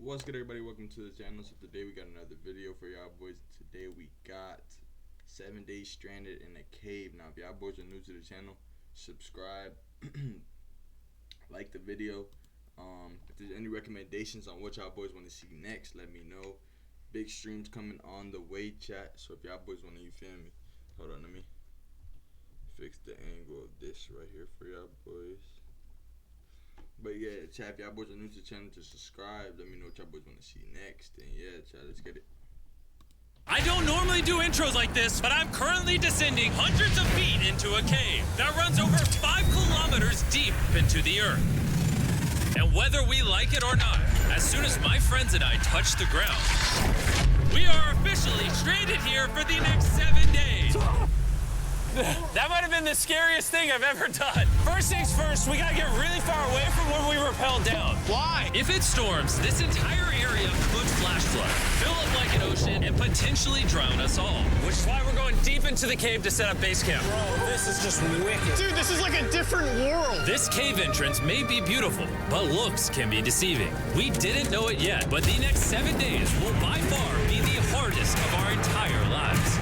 What's good, everybody? Welcome to the channel. So today we got another video for y'all boys. Today we got 7 days stranded in a cave. Now if y'all boys are new to the channel, subscribe, like the video. If there's any recommendations on what y'all boys want to see next, let me know. Big streams coming on the way, chat. So if y'all boys want to, you feel me? Hold on, let me fix the angle of this right here for y'all boys. But yeah, chat, if y'all boys are new to the channel, just subscribe. Let me know what y'all boys want to see next. And yeah, chat, let's get it. I don't normally do intros like this, but I'm currently descending hundreds of feet into a cave that runs over 5 kilometers deep into the earth. And whether we like it or not, as soon as my friends and I touch the ground, we are officially stranded here for the next 7 days. That might have been the scariest thing I've ever done. First things first, we gotta get really far away from where we rappelled down. Why? If it storms, this entire area could flash flood, fill up like an ocean, and potentially drown us all. Which is why we're going deep into the cave to set up base camp. Bro, this is just wicked. Dude, this is like a different world. This cave entrance may be beautiful, but looks can be deceiving. We didn't know it yet, but the next 7 days will by far be the hardest of our entire lives.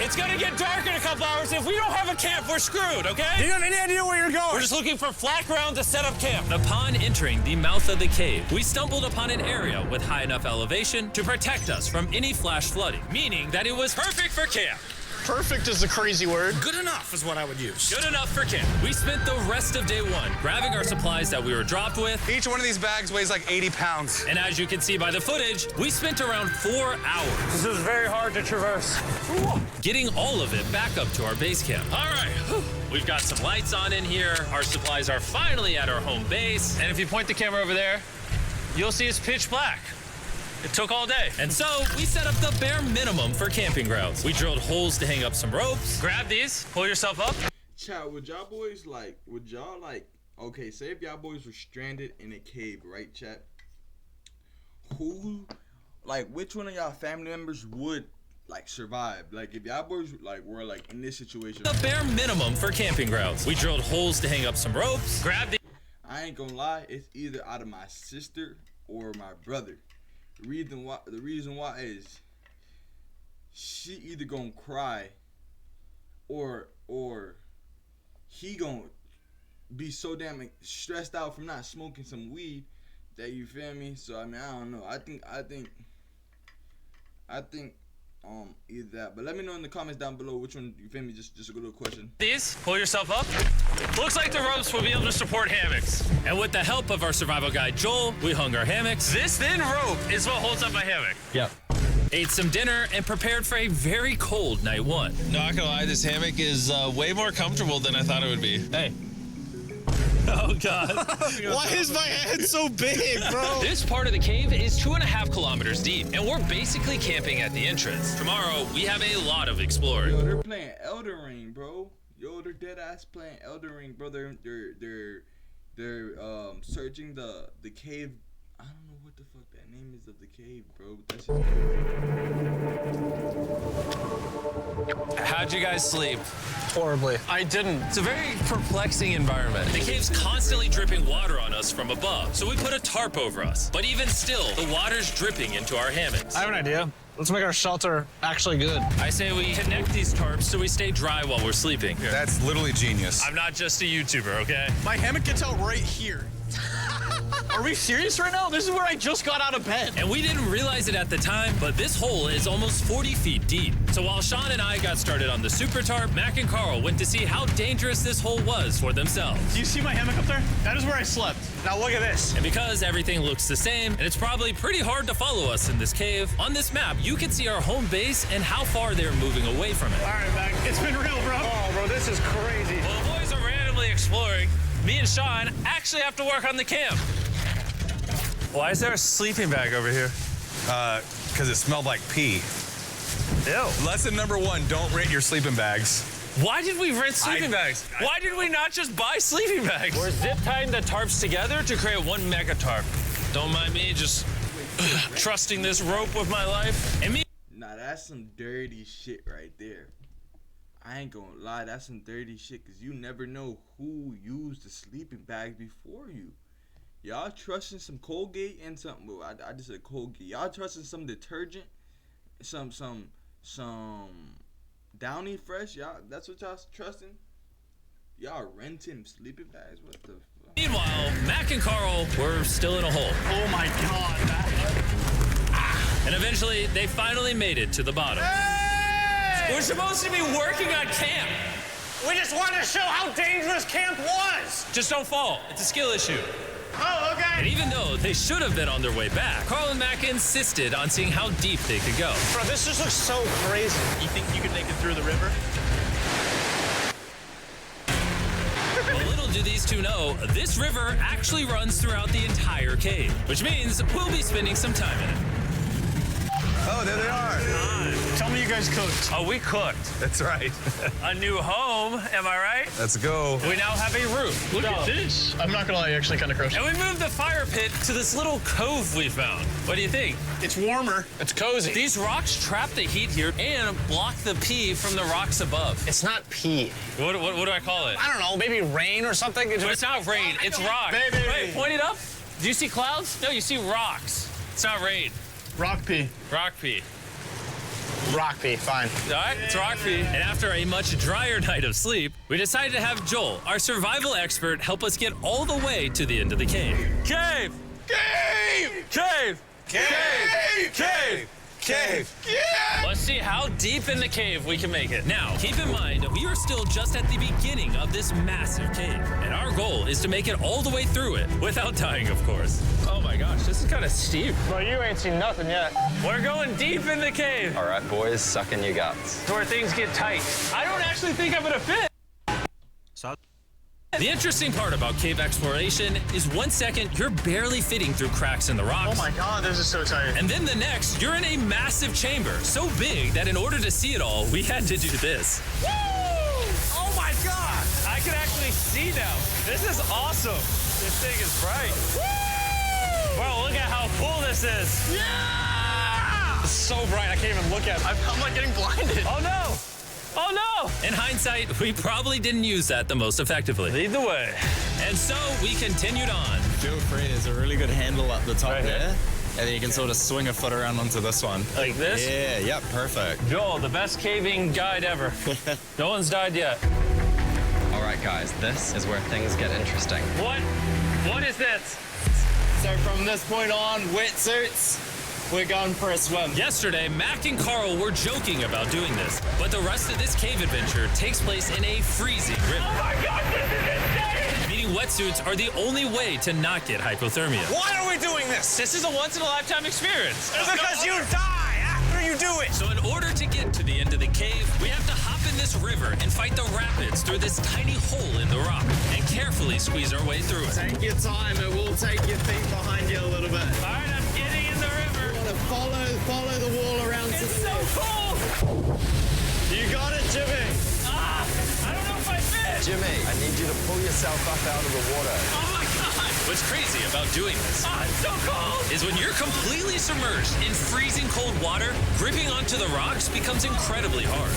It's gonna get dark in a couple hours. If we don't have a camp, we're screwed, okay? Do you have any idea where you're going? We're just looking for flat ground to set up camp. Upon entering the mouth of the cave, we stumbled upon an area with high enough elevation to protect us from any flash flooding, meaning that it was perfect for camp. Perfect is the crazy word. Good enough is what I would use. Good enough for camp. We spent the rest of day one grabbing our supplies that we were dropped with. Each one of these bags weighs like 80 pounds. And as you can see by the footage, we spent around 4 hours. This is very hard to traverse. Getting all of it back up to our base camp. All right, we've got some lights on in here. Our supplies are finally at our home base. And if you point the camera over there, you'll see it's pitch black. It took all day. And so we set up the bare minimum for camping grounds. We drilled holes to hang up some ropes. Grab these, pull yourself up. Chat, would y'all boys okay, say if y'all boys were stranded in a cave, right, chat? Which one of y'all family members would survive? Like if y'all boys were in this situation. The bare minimum for camping grounds. We drilled holes to hang up some ropes. Grab the I ain't gonna lie, it's either out of my sister or my brother. The reason why is she either gonna cry or he gonna be so damn stressed out from not smoking some weed that, you feel me? So I mean, I don't know. I think either that. But let me know in the comments down below which one, you feel me? Just a little question. These, pull yourself up. Looks like the ropes will be able to support hammocks. And with the help of our survival guide Joel, we hung our hammocks. This thin rope is what holds up my hammock. Yep. Ate some dinner and prepared for a very cold night one. Not gonna lie, this hammock is way more comfortable than I thought it would be. Hey. Oh God. Why is my head so big, bro? This part of the cave is 2.5 kilometers deep, and we're basically camping at the entrance. Tomorrow, we have a lot of exploring. Yo, they're playing Elden Ring, bro. Yo, they're dead ass playing Elden Ring, bro. They're searching the cave. I don't know what the fuck that name is of the cave, bro. That's just How'd you guys sleep? Horribly. I didn't. It's a very perplexing environment. The cave's constantly dripping water on us from above, so we put a tarp over us. But even still, the water's dripping into our hammocks. I have an idea. Let's make our shelter actually good. I say we connect these tarps so we stay dry while we're sleeping. That's literally genius. I'm not just a YouTuber, okay? My hammock gets out right here. Are we serious right now? This is where I just got out of bed. And we didn't realize it at the time, but this hole is almost 40 feet deep. So while Sean and I got started on the super tarp, Mac and Carl went to see how dangerous this hole was for themselves. Do you see my hammock up there? That is where I slept. Now look at this. And because everything looks the same, and it's probably pretty hard to follow us in this cave, on this map, you can see our home base and how far they're moving away from it. All right, Mac. It's been real, bro. Oh, bro, this is crazy. While the boys are randomly exploring, me and Sean actually have to work on the camp. Why is there a sleeping bag over here? Because it smelled like pee. Ew. Lesson number 1, don't rent your sleeping bags. Why did we rent sleeping bags? Why did we not just buy sleeping bags? We're zip tying the tarps together to create one mega tarp. Don't mind me just trusting this rope with my life. And me. Nah, that's some dirty shit right there. I ain't gonna lie, that's some dirty shit, because you never know who used the sleeping bags before you. Y'all trusting some Colgate and some, well, I just said Colgate. Y'all trusting some detergent, some Downy Fresh. Y'all, that's what y'all trusting? Y'all renting sleeping bags? What the fuck? Meanwhile, Mac and Carl were still in a hole. Oh my God, Mac. And eventually, they finally made it to the bottom. Hey! We're supposed to be working on camp. We just wanted to show how dangerous camp was. Just don't fall. It's a skill issue. Oh, okay. And even though they should have been on their way back, Carl and Mac insisted on seeing how deep they could go. Bro, this just looks so crazy. You think you could make it through the river? Well, little do these two know, this river actually runs throughout the entire cave, which means we'll be spending some time in it. Oh, there they are. Tell me you guys cooked. Oh, we cooked. That's right. A new home, am I right? Let's go. We now have a roof. Look at this. I'm not gonna lie, actually kind of gross. And we moved the fire pit to this little cove we found. What do you think? It's warmer. It's cozy. These rocks trap the heat here and block the pee from the rocks above. It's not pee. What do I call it? I don't know, maybe rain or something. But it's not rain, it's rock. Baby. Wait, point it up. Do you see clouds? No, you see rocks. It's not rain. Rock pee. Rock pee. Rock pee, fine. All right, it's rock pee. And after a much drier night of sleep, we decided to have Joel, our survival expert, help us get all the way to the end of the cave. Cave! Cave! Cave! Cave! Cave! Cave! Yeah! Let's see how deep in the cave we can make it. Now, keep in mind, we are still just at the beginning of this massive cave, and our goal is to make it all the way through it, without dying, of course. Oh my gosh, this is kind of steep. Well, you ain't seen nothing yet. We're going deep in the cave. All right, boys, suck in your guts. It's where things get tight. I don't actually think I'm gonna fit. The interesting part about cave exploration is 1 second you're barely fitting through cracks in the rocks. Oh my God, this is so tight. And then the next, you're in a massive chamber, so big that in order to see it all, we had to do this. Woo! Oh my God! I can actually see now. This is awesome. This thing is bright. Woo! Bro, look at how cool this is. Yeah! It's so bright, I can't even look at it. I'm like getting blinded. Oh no! Oh no! In hindsight, we probably didn't use that the most effectively. Lead the way. And so we continued on. Feel free, there's a really good handle up the top Right here? there. And then you can sort of swing a foot around onto this one. Like this? Yeah, yep, perfect. Joel, the best caving guide ever. No one's died yet. All right, guys, this is where things get interesting. What? What is this? So from this point on, wetsuits, we're going for a swim. Yesterday, Mac and Carl were joking about doing this, but the rest of this cave adventure takes place in a freezing river. Oh my God, this is insane! Meaning wetsuits are the only way to not get hypothermia. Why are we doing this? This is a once-in-a-lifetime experience. Because you die after you do it. So in order to get to the end of the cave, we have to hop in this river and fight the rapids through this tiny hole in the rock and carefully squeeze our way through it. Take your time, it will take your feet behind you a little bit. All right, I'm getting in the river. Follow the wall around to It's the so left. cold. You got it, Jimmy. Ah, I don't know if I fit. Jimmy, I need you to pull yourself up out of the water. Oh my God. What's crazy about doing this Ah, it's so cold. is when you're completely submerged in freezing cold water, gripping onto the rocks becomes incredibly hard.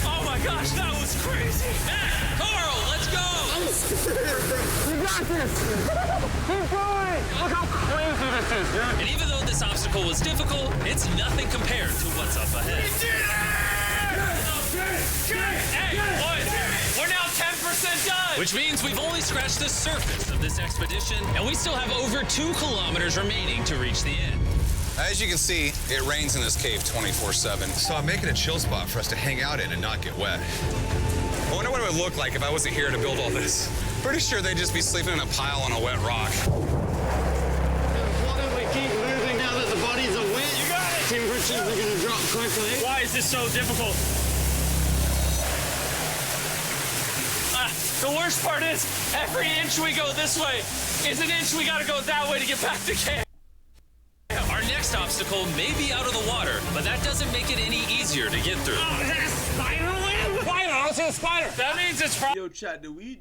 Oh my gosh, that was crazy. Carl, let's go. You got this. Keep going. Look how crazy this is, dude. And even though this obstacle was difficult, it's nothing compared to what's up ahead. Hey, boys, we're now 10% done. Which means we've only scratched the surface of this expedition, and we still have over 2 kilometers remaining to reach the end. As you can see, it rains in this cave 24/7. So I'm making a chill spot for us to hang out in and not get wet. I wonder what it would look like if I wasn't here to build all this. Pretty sure they'd just be sleeping in a pile on a wet rock. Why don't we keep moving now that the bodies are wet? You got it. Temperatures are going to drop quickly. Why is this so difficult? The worst part is, every inch we go this way is an inch we gotta go that way to get back to camp. Our next obstacle may be out of the water, but that doesn't make it any easier to get through. Oh, is that a spider web? Spider, I don't see a spider. That means it's probably. Yo, chat, do we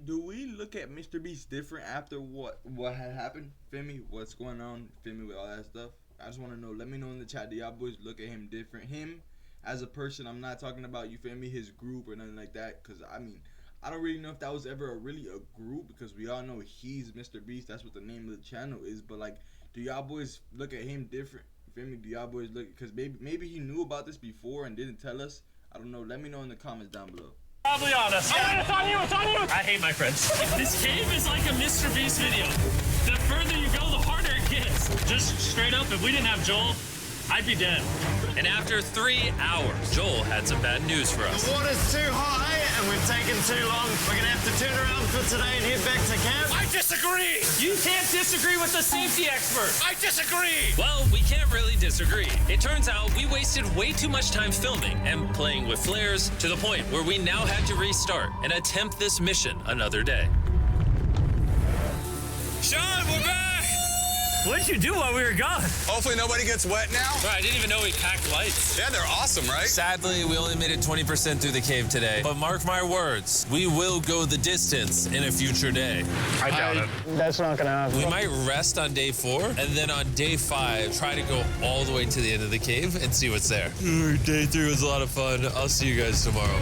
look at Mr. Beast different after what had happened? Feel me? What's going on? Feel me with all that stuff? I just want to know. Let me know in the chat. Do y'all boys look at him different? Him as a person. I'm not talking about, you feel me, his group or nothing like that. Cause I mean, I don't really know if that was ever really a group, because we all know he's Mr. Beast. That's what the name of the channel is. But like, do y'all boys look at him different? You feel me? Do y'all boys look, because maybe he knew about this before and didn't tell us? I don't know. Let me know in the comments down below. Probably on us. Yeah, it's on you, it's on you. I hate my friends. This cave is like a Mr. Beast video. The further you go, the harder it gets. Just straight up, if we didn't have Joel, I'd be dead. And after 3 hours, Joel had some bad news for us. The water's too high and we've taken too long. We're gonna have to turn around for today and head back to camp. I disagree! You can't disagree with the safety expert! I disagree! Well, we can't really disagree. It turns out we wasted way too much time filming and playing with flares to the point where we now had to restart and attempt this mission another day. Sean, we're back! What did you do while we were gone? Hopefully nobody gets wet now. Bro, I didn't even know we packed lights. Yeah, they're awesome, right? Sadly, we only made it 20% through the cave today. But mark my words, we will go the distance in a future day. I doubt it. That's not gonna happen. We might rest on day 4, and then on day 5, try to go all the way to the end of the cave and see what's there. Day 3 was a lot of fun. I'll see you guys tomorrow.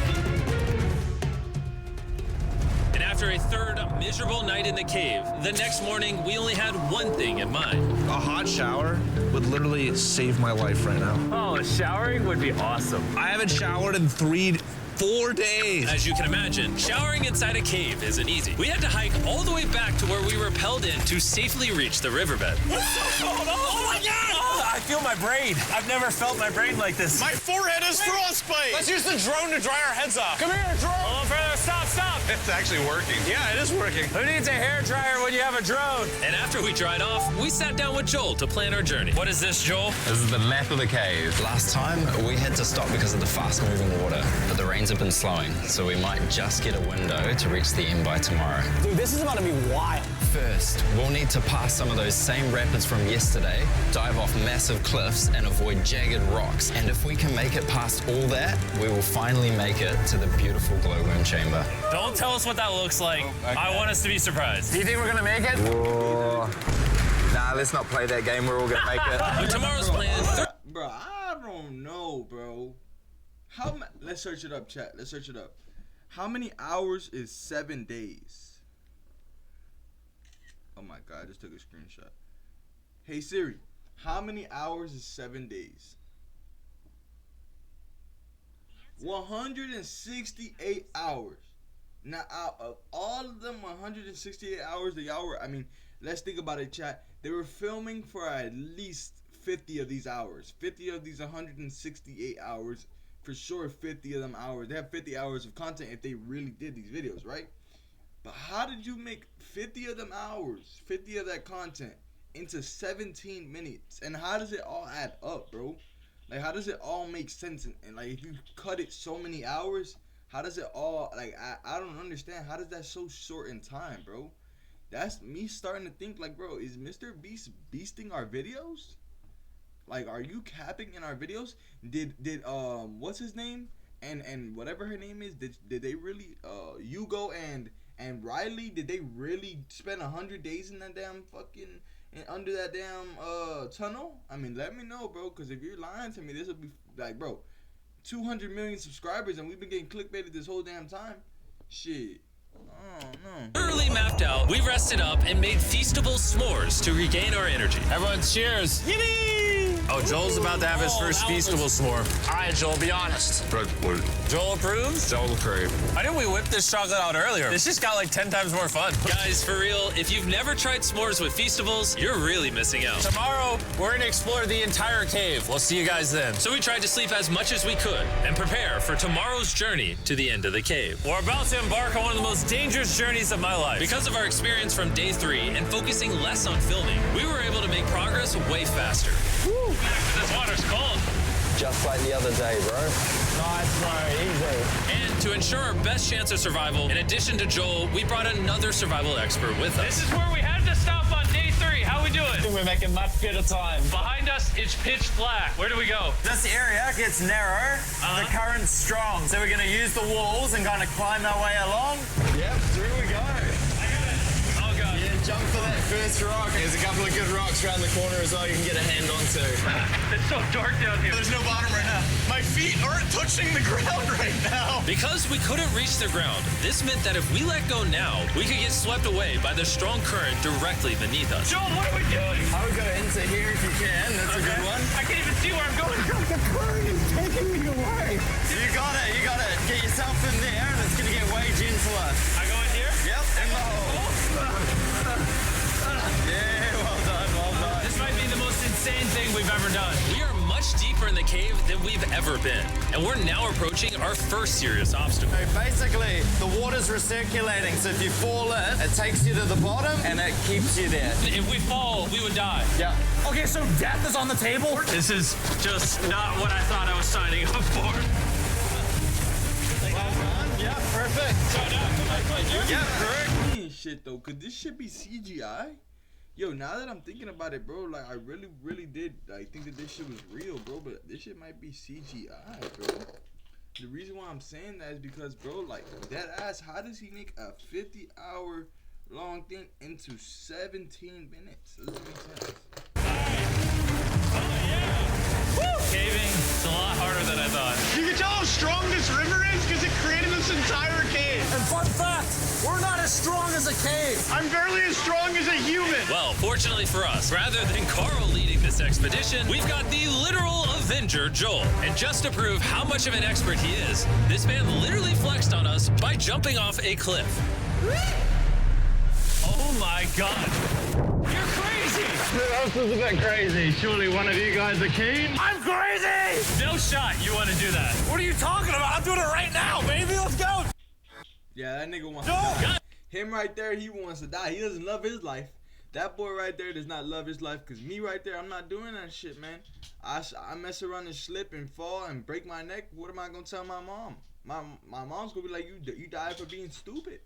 And after a third miserable night in the cave, the next morning we only had one thing in mind. A hot shower would literally save my life right now. Oh, showering would be awesome. I haven't showered in 4 days. As you can imagine, showering inside a cave isn't easy. We had to hike all the way back to where we rappelled in to safely reach the riverbed. It's so cold. Oh my God! Oh, I feel my brain. I've never felt my brain like this. My forehead is frostbite. Let's use the drone to dry our heads off. Come here, drone. Hold on, further. Stop, stop. It's actually working. Yeah, it is working. Who needs a hair dryer when you have a drone? And after we dried off, we sat down with Joel to plan our journey. What is this, Joel? This is the map of the cave. Last time, we had to stop because of the fast-moving water, but the rains have been slowing, so we might just get a window to reach the end by tomorrow. Dude, this is about to be wild. First, we'll need to pass some of those same rapids from yesterday, dive off massive cliffs, and avoid jagged rocks. And if we can make it past all that, we will finally make it to the beautiful glowworm chamber. Don't tell us what that looks like. I want us to be surprised. Do you think we're gonna make it? Whoa. Nah, let's not play that game. We're all gonna make it. But tomorrow's plan... Bro, I don't know, bro. Let's search it up, chat. Let's search it up. How many hours is 7 days? Oh my God, I just took a screenshot. Hey Siri, how many hours is 7 days? 168 hours. Now, out of all of them 168 hours, I mean, let's think about it, chat. They were filming for at least 50 of these hours. 50 of these 168 hours. For sure, 50 of them hours. They have 50 hours of content if they really did these videos, right? But how did you make 50 of them hours, 50 of that content into 17 minutes? And how does it all add up, bro? Like, how does it all make sense? And like, if you cut it so many hours, how does it all, like, I don't understand. How does that so short in time, bro? That's me starting to think, like, bro, is Mr. Beast beasting our videos? Like, are you capping in our videos? Did what's his name and whatever her name is, did they really Hugo and Riley, did they really spend 100 days in that damn fucking under that damn tunnel? I mean, let me know, bro, because if you're lying to me, this will be like, bro, 200 million subscribers and we've been getting clickbaited this whole damn time. Shit. Oh no. Thoroughly mapped out, we rested up and made feastable s'mores to regain our energy. Everyone, cheers. Yippee! Oh, Joel's about to have his first feastable s'more. All right, Joel, be honest. Joel approves? Joel approved. Why didn't we whip this chocolate out earlier? This just got like 10 times more fun. Guys, for real, if you've never tried s'mores with Feastables, you're really missing out. Tomorrow, we're gonna explore the entire cave. We'll see you guys then. So we tried to sleep as much as we could and prepare for tomorrow's journey to the end of the cave. We're about to embark on one of the most dangerous journeys of my life. Because of our experience from day 3 and focusing less on filming, we were able to make progress way faster. Woo! This water's cold. Just like the other day, bro. Nice, bro. Easy. And to ensure our best chance of survival, in addition to Joel, we brought another survival expert with us. This is where we had to stop on day 3. How we doing? We're making much better time. Behind us, it's pitch black. Where do we go? This area gets narrow, the current's strong, so we're gonna use the walls and kind of climb our way along. Yep, through we go. I got it. Oh, God. Yeah, Jump for that first rock. There's a couple of good rocks around the corner as well you can get a hand onto. It's so dark down here. There's no bottom right now. My feet aren't touching the ground right now. Because we couldn't reach the ground, this meant that if we let go now, we could get swept away by the strong current directly beneath us. Joel, what are we doing? I would go into here if you can. That's a good one. I can't even see where I'm going. The current is taking me away. You got it. You got it. Get yourself in there, and it's going to get way gentler. I go in here? Yep, in the hole. Yeah, well done, well done. This might be the most insane thing we've ever done. We are much deeper in the cave than we've ever been, and we're now approaching our first serious obstacle. So basically, the water's recirculating, so if you fall in, it takes you to the bottom, and it keeps you there. If we fall, we would die. Yeah. Okay, so death is on the table? This is just not what I thought I was signing up for. Well done. Yeah, perfect. Yeah, correct. Shit though, could this shit be CGI? Yo, now that I'm thinking about it, bro, like I really did like think that this shit was real, bro, but this shit might be CGI, bro. The reason why I'm saying that is because, bro, like that ass, how does he make a 50-hour long thing into 17 minutes? Doesn't make sense. Caving, it's a lot harder than I thought. You can tell how strong this river is because it created this entire cave. And fun fact, we're not as strong as a cave. I'm barely as strong as a human. Well, fortunately for us, rather than Carl leading this expedition, we've got the literal Avenger, Joel. And just to prove how much of an expert he is, this man literally flexed on us by jumping off a cliff. Oh my God. You're crazy. This is a bit crazy. Surely one of you guys are keen? I'm crazy! No shot you want to do that. What are you talking about? I'm doing it right now, baby. Let's go. Yeah, that nigga wants to die. Him right there, he wants to die. He doesn't love his life. That boy right there does not love his life, because me right there, I'm not doing that shit, man. I mess around and slip and fall and break my neck. What am I going to tell my mom? My mom's going to be like, you died for being stupid.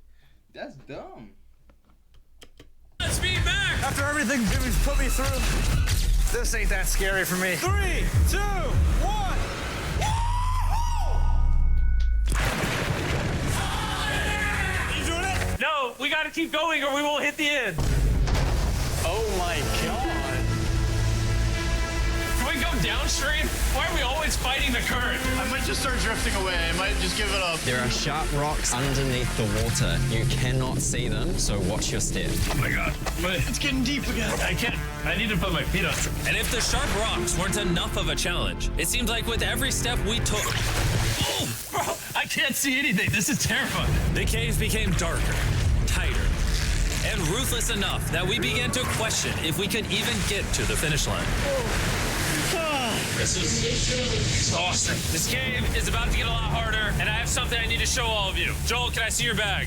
That's dumb. Let's be back. After everything Jimmy's put me through, this ain't that scary for me. 3, 2, 1. You doing it? No, we got to keep going or we won't hit the end. Oh my God. Can we go downstream? Why are we always fighting the current? I might just start drifting away. I might just give it up. There are sharp rocks underneath the water. You cannot see them, so watch your step. Oh my God. It's getting deep again. I can't. I need to put my feet on. And if the sharp rocks weren't enough of a challenge, it seems like with every step we took... Oh, bro, I can't see anything. This is terrifying. The cave became darker, tighter, and ruthless enough that we began to question if we could even get to the finish line. This is exhausting. This cave is about to get a lot harder, and I have something I need to show all of you. Joel, can I see your bag?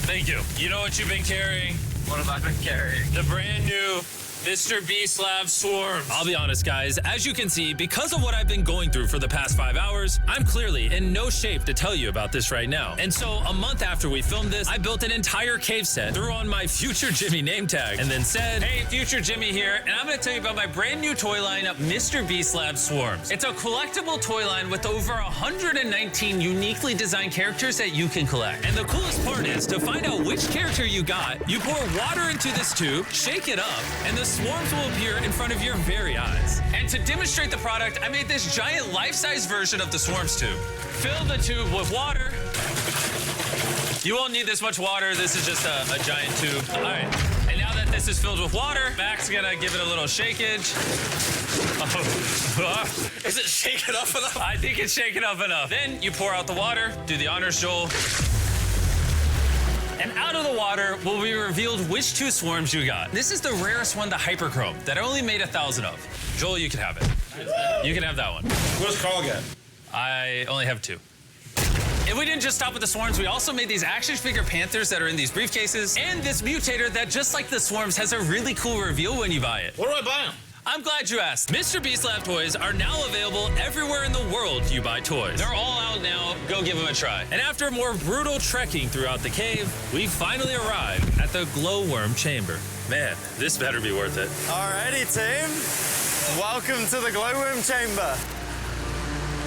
Thank you. You know what you've been carrying? What have I been carrying? The brand new Mr. Beast Lab Swarms. I'll be honest, guys. As you can see, because of what I've been going through for the past 5 hours, I'm clearly in no shape to tell you about this right now. And so, a month after we filmed this, I built an entire cave set, threw on my Future Jimmy name tag, and then said, hey, Future Jimmy here, and I'm going to tell you about my brand new toy line of Mr. Beast Lab Swarms. It's a collectible toy line with over 119 uniquely designed characters that you can collect. And the coolest part is, to find out which character you got, you pour water into this tube, shake it up, and the swarms will appear in front of your very eyes. And to demonstrate the product, I made this giant life-size version of the swarms tube. Fill the tube with water. You won't need this much water. This is just a giant tube. All right. And now that this is filled with water, Mac's gonna give it a little shakeage. Oh. Is it shaken up enough? I think it's shaken up enough. Then you pour out the water. Do the honors, Joel. And out of the water will be revealed which 2 swarms you got. This is the rarest one, the Hyperchrome, that I only made 1,000 of. Joel, you can have it. You can have that one. Where's Carl get? I only have 2. And we didn't just stop with the swarms, we also made these action figure panthers that are in these briefcases, and this mutator that, just like the swarms, has a really cool reveal when you buy it. Where do I buy them? I'm glad you asked. Mr. Beast Lab toys are now available everywhere in the world you buy toys. They're all out now. Go give them a try. And after more brutal trekking throughout the cave, we finally arrived at the glowworm chamber. Man, this better be worth it. Alrighty, team. Welcome to the glowworm chamber.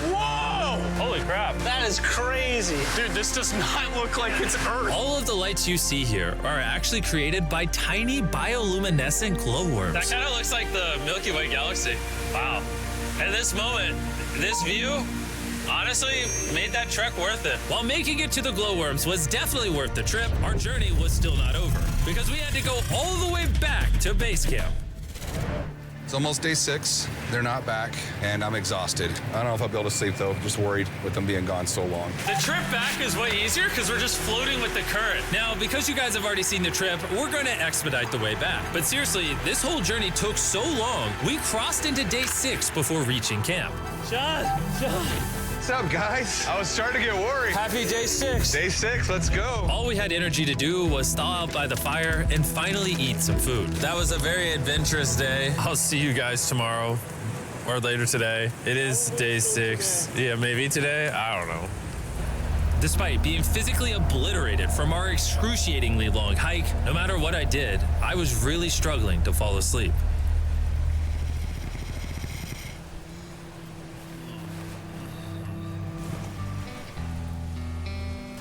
Whoa! Holy crap. That is crazy. Dude, this does not look like it's Earth. All of the lights you see here are actually created by tiny bioluminescent glowworms. That kind of looks like the Milky Way galaxy. Wow. And this moment, this view, honestly, made that trek worth it. While making it to the glowworms was definitely worth the trip, our journey was still not over because we had to go all the way back to base camp. It's almost day 6. They're not back, and I'm exhausted. I don't know if I'll be able to sleep, though. Just worried with them being gone so long. The trip back is way easier because we're just floating with the current. Now, because you guys have already seen the trip, we're going to expedite the way back. But seriously, this whole journey took so long, we crossed into day 6 before reaching camp. John. What's up, guys? I was starting to get worried. Happy day 6. Day 6, let's go. All we had energy to do was thaw out by the fire and finally eat some food. That was a very adventurous day. I'll see you guys tomorrow or later today. It is day 6. Yeah, maybe today. I don't know. Despite being physically obliterated from our excruciatingly long hike, no matter what I did, I was really struggling to fall asleep.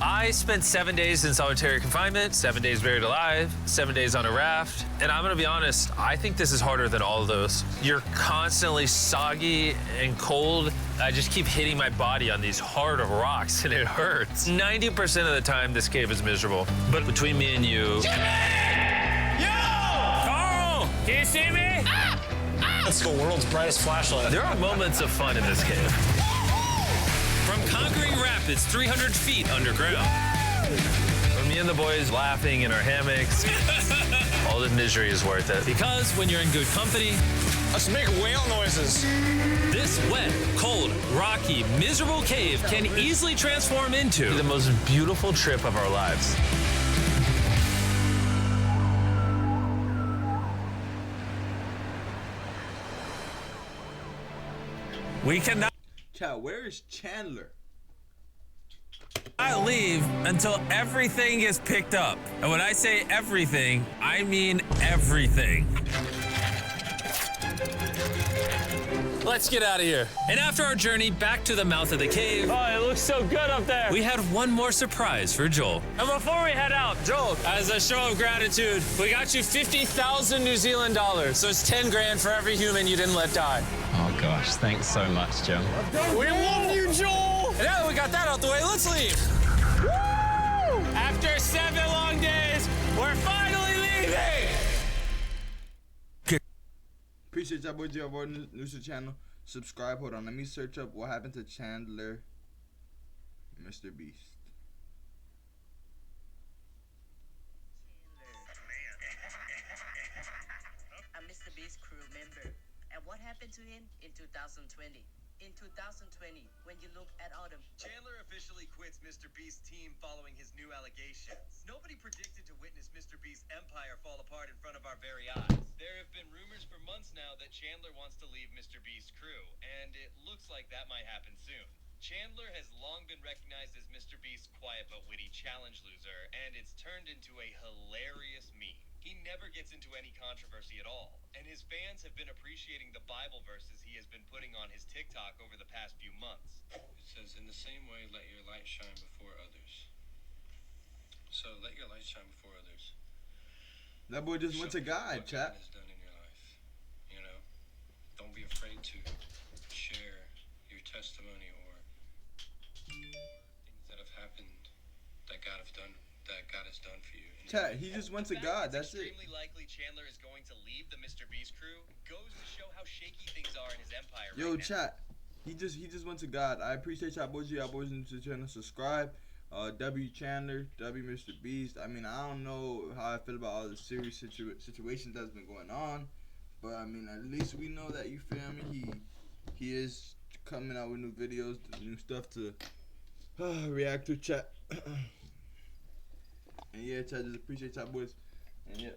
I spent 7 days in solitary confinement, 7 days buried alive, 7 days on a raft, and I'm gonna be honest, I think this is harder than all of those. You're constantly soggy and cold. I just keep hitting my body on these hard rocks and it hurts. 90% of the time, this cave is miserable. But between me and you... Jimmy! Yo! Carl! Can you see me? That's the world's brightest flashlight. There are moments of fun in this cave. From conquering rapids 300 feet underground. From me and the boys laughing in our hammocks. All the misery is worth it. Because when you're in good company, Let's make whale noises. this wet, cold, rocky, miserable cave can easily transform into the most beautiful trip of our lives. We cannot Chat, where is Chandler? leave until everything is picked up. And when I say everything, I mean everything. Let's get out of here. And after our journey back to the mouth of the cave, Oh, it looks so good up there. we had one more surprise for Joel. And before we head out, Joel, As a show of gratitude, we got you 50,000 New Zealand dollars. So it's 10 grand for every human you didn't let die. Oh gosh, thanks so much, Jim. we love you, Joel. And now that we got that out the way, let's leave. Woo! After 7 long days, we're finally leaving. Appreciate y'all boys. Y'all new to the channel. Subscribe. Hold on. Let me search up what happened to Chandler, Mr. Beast. A Mr. Beast crew member. And what happened to him in 2020? In 2020, when you look at Autumn, Chandler officially quits Mr. Beast's team following his new allegations. Nobody predicted to witness Mr. Beast's empire fall apart in front of our very eyes. There have been rumors for months now that Chandler wants to leave Mr. Beast's crew, and it looks like that might happen soon. Chandler has long been recognized as Mr. Beast's quiet but witty challenge loser, and it's turned into a hilarious meme. He never gets into any controversy at all, and his fans have been appreciating the Bible verses he has been putting on his TikTok over the past few months. It says, in the same way, let your light shine before others. So let your light shine before others. That boy just went to God, chat. What God has done in your life. You know, don't be afraid to share your testimony or things that have happened that God has done for you. Chat, he just went to God. That's it. Extremely likely Chandler is going to leave the Mr. Beast crew. Goes to show how shaky things are in his empire. Yo, right now. chat. He just went to God. I appreciate y'all boys. Y'all boys into the channel. Subscribe. W Chandler, W Mr. Beast. I mean, I don't know how I feel about all the serious situations that's been going on, but I mean, at least we know that, you feel me. He is coming out with new videos, new stuff to react to, chat. And yeah, chat, just appreciate y'all boys. And yeah.